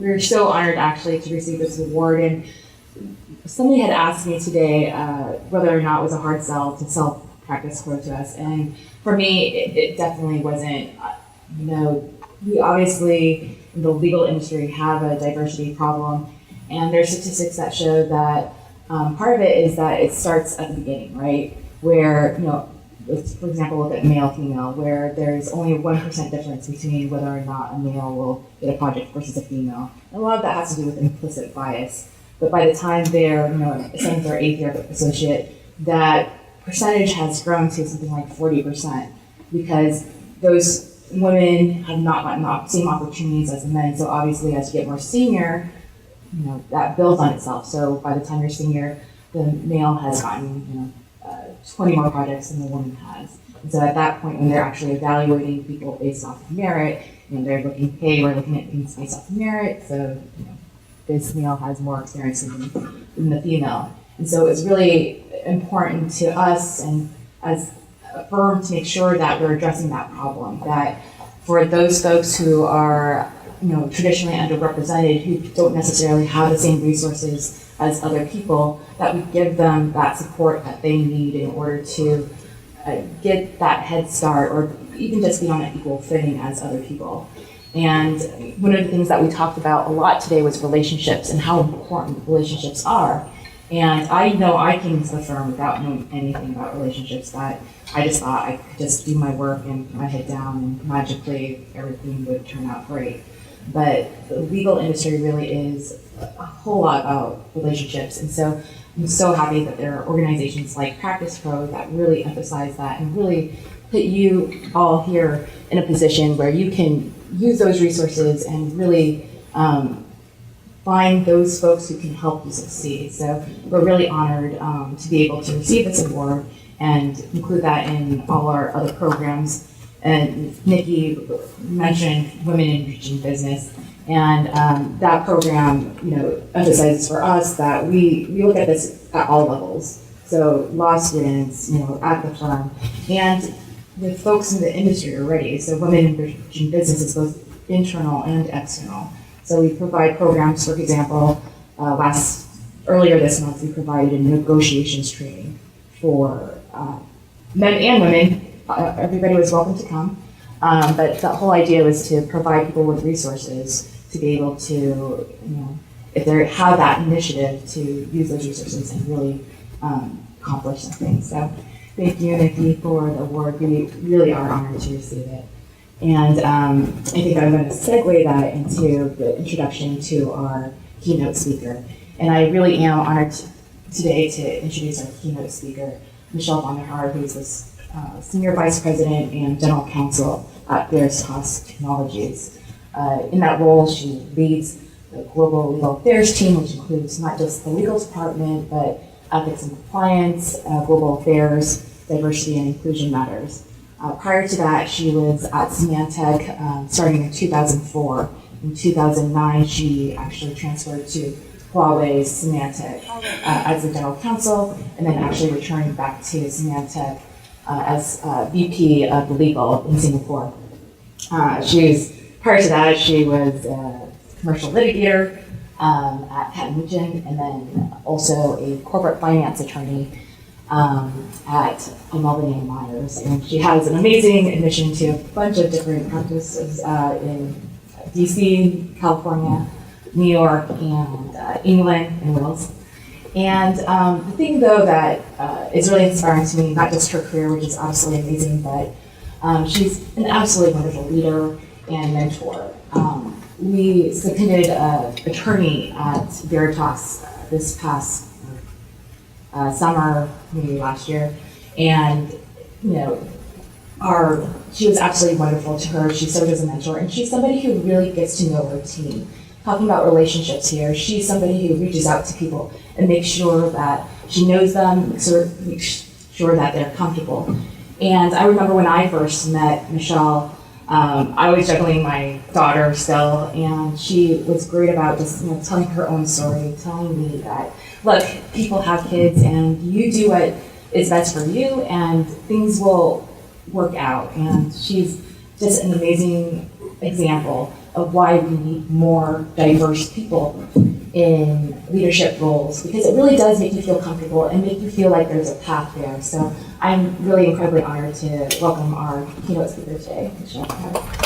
we're so honored actually to receive this award. And somebody had asked me today whether or not it was a hard sell to sell PracticePro to us. And for me, it definitely wasn't. We obviously in the legal industry have a diversity problem, and there's statistics that show that part of it is that it starts at the beginning, right? Where, for example, look at male-female, where there's only a 1% difference between whether or not a male will get a project versus a female. And a lot of that has to do with implicit bias. But by the time they're, seventh or eighth year associate, that percentage has grown to something like 40%, because those women have not gotten the same opportunities as the men. So obviously, as you get more senior, that builds on itself. So by the time you're senior, the male has gotten, 20 more projects than the woman has. And so at that point, when they're actually evaluating people based off of merit, they're looking, hey, we're looking at things based off of merit. So, this male has more experience than the female. And so it's really important to us and as a firm to make sure that we're addressing that problem, that for those folks who are traditionally underrepresented, who don't necessarily have the same resources as other people, that we give them that support that they need in order to get that head start or even just be on an equal footing as other people. And one of the things that we talked about a lot today was relationships and how important relationships are. And I know I came to the firm without knowing anything about relationships, that I just thought I could just do my work and put my head down and magically everything would turn out great. But the legal industry really is a whole lot about relationships. And so I'm so happy that there are organizations like PracticePro that really emphasize that and really put you all here in a position where you can use those resources and really find those folks who can help you succeed. So we're really honored to be able to receive this award and include that in all our other programs. And Nikki mentioned Women in Reaching Business, and that program, emphasizes for us that we look at this at all levels. So law students, at the firm, and with folks in the industry already. So Women in Reaching Business is both internal and external. So we provide programs, for example, earlier this month we provided a negotiations training for men and women. Everybody was welcome to come, but the whole idea was to provide people with resources to be able to, if they have that initiative, to use those resources and really accomplish something. So thank you, Nikki, for the award. We really are honored to receive it. And I think I'm going to segue that into the introduction to our keynote speaker. And I really am honored today to introduce our keynote speaker, Michelle Vonderhaar, who's the Senior Vice President and General Counsel at Veritas Technologies. In that role, she leads the Global Legal Affairs team, which includes not just the legal department, but ethics and compliance, global affairs, diversity and inclusion matters. Prior to that, she was at Symantec starting in 2004. In 2009, she actually transferred to Huawei's Symantec as the general counsel, and then actually returned back to Symantec as VP of legal in Singapore. Prior to that, she was a commercial litigator at Nguyen, and then also a corporate finance attorney at Melvin & Myers. And she has an amazing admission to a bunch of different practices in DC, California, New York, and England and Wales. And the thing, though, that is really inspiring to me, not just her career, which is absolutely amazing, but she's an absolutely wonderful leader and mentor. We subpoenaed an attorney at Veritas this past summer, maybe last year, and she was absolutely wonderful to her. She served as a mentor, and she's somebody who really gets to know her team. Talking about relationships here, she's somebody who reaches out to people and makes sure that she knows them, makes sure that they're comfortable. And I remember when I first met Michelle, I was juggling my daughter still, and she was great about just telling her own story, telling me that, look, people have kids, and you do what is best for you, and things will work out. And she's just an amazing example of why we need more diverse people in leadership roles, because it really does make you feel comfortable and make you feel like there's a path there. So I'm really incredibly honored to welcome our keynote speaker today, Michelle.